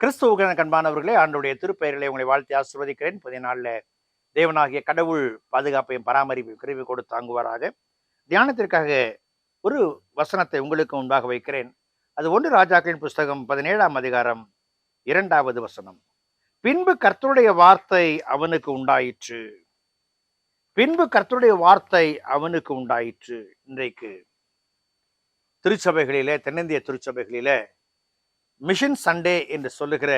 கிறிஸ்துவுக்கு அன்பானவர்களே, ஆண்டவருடைய திருப்பெயரிலே உங்களை வாழ்த்தி ஆசீர்வதிக்கிறேன். புதிய நாளில் தேவனாகிய கடவுள் பாதுகாப்பையும் பராமரிப்பையும் கிருபை கொடுத்து தாங்குவாராக. தியானத்திற்காக ஒரு வசனத்தை உங்களுக்கு முன்பாக வைக்கிறேன். அது 1 ராஜாக்களின் புஸ்தகம் 17ஆம் அதிகாரம் 2வது வசனம். பின்பு கர்த்தருடைய வார்த்தை அவனுக்கு உண்டாயிற்று. பின்பு கர்த்தருடைய வார்த்தை அவனுக்கு உண்டாயிற்று. இன்றைக்கு திருச்சபைகளிலே, தென்னிந்திய திருச்சபைகளிலே மிஷன் சண்டே என்று சொல்லுகிற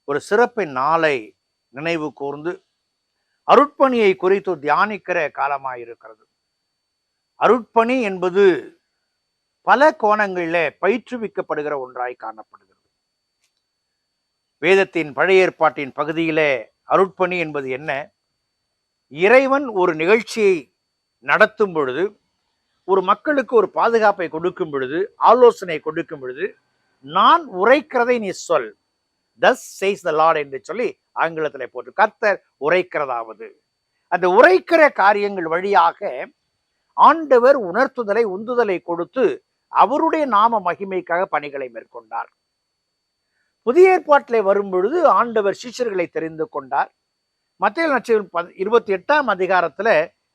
ஒரு சிறப்பு நாளை நினைவு கூர்ந்து அருட்பணியை குறித்து தியானிக்கிற காலமாயிருக்கிறது. அருட்பணி என்பது பல கோணங்களில் பயிற்றுவிக்கப்படுகிற ஒன்றாய் காணப்படுகிறது. வேதத்தின் பழைய ஏற்பாட்டின் பகுதியிலே அருட்பணி என்பது என்ன? இறைவன் ஒரு நிகழ்ச்சியை நடத்தும் பொழுது, ஒரு மக்களுக்கு ஒரு பாதுகாப்பை கொடுக்கும் பொழுது, ஆலோசனை கொடுக்கும் பொழுது, நான் உரைக்கிறதை நீ சொல், thus says the Lord என்று சொல்லி ஆங்கிலத்தில் போட்டு, கர்த்தர் உரைக்கிறதாவது. அந்த உரைக்கிற காரியங்கள் வழியாக ஆண்டவர் உணர்த்துதலை, உந்துதலை கொடுத்து அவருடைய நாம மகிமைக்காக பணிகளை மேற்கொண்டார். புதிய ஏற்பாட்டிலே வரும் பொழுது ஆண்டவர் சீஷர்களை தெரிந்து கொண்டார். மத்தேயு நற்செய்தி 28ஆம் அதிகாரத்துல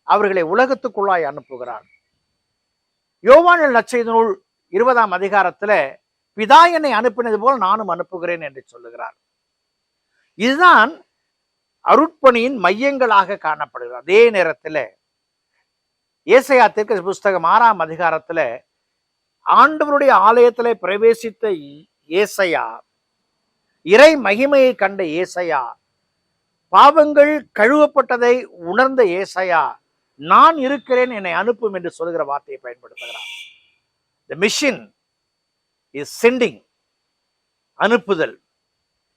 அவர்களை உலகத்துக்குள்ளாய் அனுப்புகிறார். யோவான் நற்செய்தி நூல் 20ஆம் அதிகாரத்துல பிதா என்னை அனுப்பினது போல் நானும் அனுப்புகிறேன் என்று சொல்லுகிறார். இதுதான் அருட்பணியின் மையங்களாக காணப்படுகிறது. அதே நேரத்தில் ஏசாயா தீர்க்க புஸ்தகம் 6ஆம் அதிகாரத்துல ஆண்டவருடைய ஆலயத்திலே பிரவேசித்த ஏசாயா, இறை மகிமையை கண்ட ஏசாயா, பாவங்கள் கழுவப்பட்டதை உணர்ந்த ஏசாயா, நான் இருக்கிறேன் என்னை அனுப்பும் என்று சொல்கிற வார்த்தையை பயன்படுத்துகிறார். The mission is sending, அனுப்புதல்.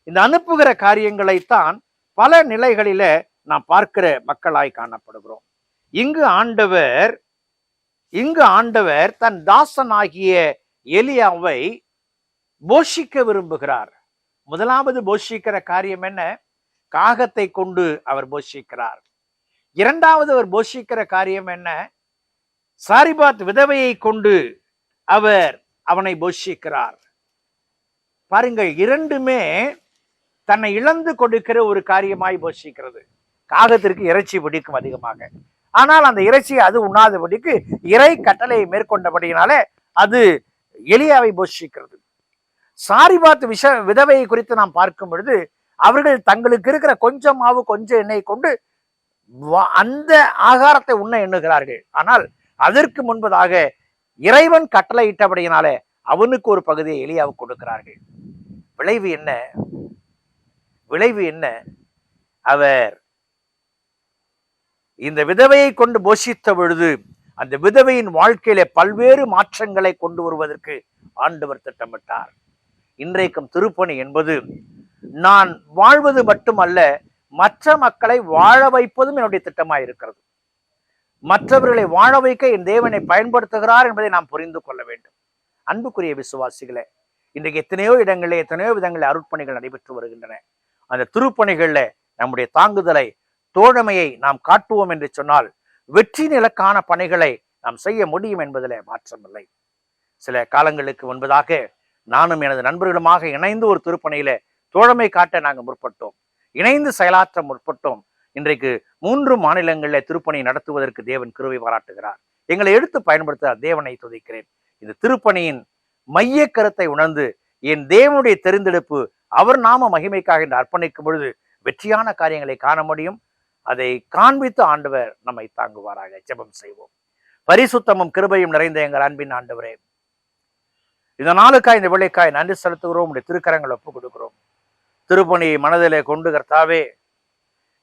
இந்த அனுப்புகிற காரியங்களைத்தான் பல நிலைகளில நாம் பார்க்கிற மக்களாய் காணப்படுகிறோம். இங்கு ஆண்டவர் தன் தாசனாகிய எலியாவை போஷிக்க விரும்புகிறார். முதலாவது போஷிக்கிற காரியம் என்ன? காகத்தை கொண்டு அவர் போஷிக்கிறார். இரண்டாவது அவர் போஷிக்கிற காரியம் என்ன? சாரிபாத் விதவையை கொண்டு அவர் அவனை போஷிக்கிறார். பாருங்கள், இரண்டுமே தன்னை இழந்து கொடுக்கிற ஒரு காரியமாய் போஷிக்கிறது. காகத்திற்கு இறைச்சி பிடிக்கும் அதிகமாக, ஆனால் அந்த இறைச்சியை அது உண்ணாதபடிக்கு இறை கட்டளையை மேற்கொண்டபடியினாலே அது எலியாவை போஷிக்கிறது. சாரிபாத் விதவையை குறித்து நாம் பார்க்கும் பொழுது, அவர்கள் தங்களுக்கு இருக்கிற கொஞ்சம் மாவு, கொஞ்சம் எண்ணெய் கொண்டு அந்த ஆகாரத்தை உண்ண எண்ணுகிறார்கள். ஆனால் அதற்கு முன்பதாக இறைவன் கட்டளை இட்டபடியினாலே அவனுக்கு ஒரு பகுதியை எலியாவுக்கு கொடுக்கிறார்கள். விளைவு என்ன? அவர் இந்த விதவையை கொண்டு போஷித்த பொழுது அந்த விதவையின் வாழ்க்கையில பல்வேறு மாற்றங்களை கொண்டு வருவதற்கு ஆண்டவர் திட்டமிட்டார். இன்றைக்கும் திருப்பணி என்பது நான் வாழ்வது மட்டுமல்ல, மற்ற மக்களை வாழ வைப்பதும் என்னுடைய திட்டமாய் இருக்கிறது. மற்றவர்களை வாழ வைக்க என் தேவனை பயன்படுத்துகிறார் என்பதை நாம் புரிந்து கொள்ள வேண்டும். அன்புக்குரிய விசுவாசிகளே, இன்றைக்கு எத்தனையோ இடங்களில், எத்தனையோ விதங்களில் அருட்பணிகள் நடைபெற்று வருகின்றன. அந்த திருப்பணிகள்ல நம்முடைய தாங்குதலை, தோழமையை நாம் காட்டுவோம் என்று சொன்னால் வெற்றி நிலக்கான பணிகளை நாம் செய்ய முடியும் என்பதில் மாற்றமில்லை. சில காலங்களுக்கு முன்பதாக நானும் எனது நண்பர்களுமாக இணைந்து ஒரு திருப்பணியில தோழமை காட்ட நாங்கள் முற்பட்டோம், இணைந்து செயலாற்ற முற்பட்டோம். இன்றைக்கு 3 மாநிலங்களில் திருப்பணி நடத்துவதற்கு தேவன் கிருபை பாராட்டுகிறார். எங்களை எடுத்து பயன்படுத்த தேவனை துதிக்கிறேன். இந்த திருப்பணியின் மைய கருத்தை உணர்ந்து என் தேவனுடைய தெரிந்தெடுப்பு அவர் நாம மகிமைக்காக என்று அர்ப்பணிக்கும் பொழுது வெற்றியான காரியங்களை காண முடியும். அதை காண்பித்து ஆண்டவர் நம்மை தாங்குவாராக. ஜெபம் செய்வோம். பரிசுத்தமும் கிருபையும் நிறைந்த எங்கள் அன்பின் ஆண்டவரே, இந்த நாளுக்காய், இந்த வேளைக்காய் நன்றி செலுத்துகிறோம். உடைய திருக்கரங்களை ஒப்புக் கொடுக்கிறோம். திருப்பணியை மனதிலே கொண்டு கர்த்தாவே,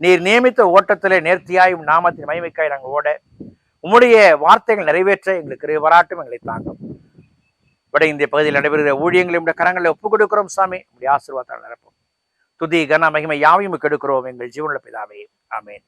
நீர் நியமித்த ஓட்டத்திலே நேர்த்தியாயும் நாமத்தின் மகிமைக்காய் நாங்கள் ஓட, உம்முடைய வார்த்தைகள் நிறைவேற்ற எங்களுக்கு வராட்டும், எங்களை தாங்கும். வட இந்திய பகுதியில் நடைபெறுகிற ஊழியங்களை உடைய கரங்களை ஒப்புக் கொடுக்கிறோம். சாமி, உடைய ஆசீர்வாதத்தால் நிரப்பும். துதி கன மகிமை யாவையும் கெடுக்கிறோம் எங்கள் ஜீவனுள்ள பிதாவே. ஆமென்.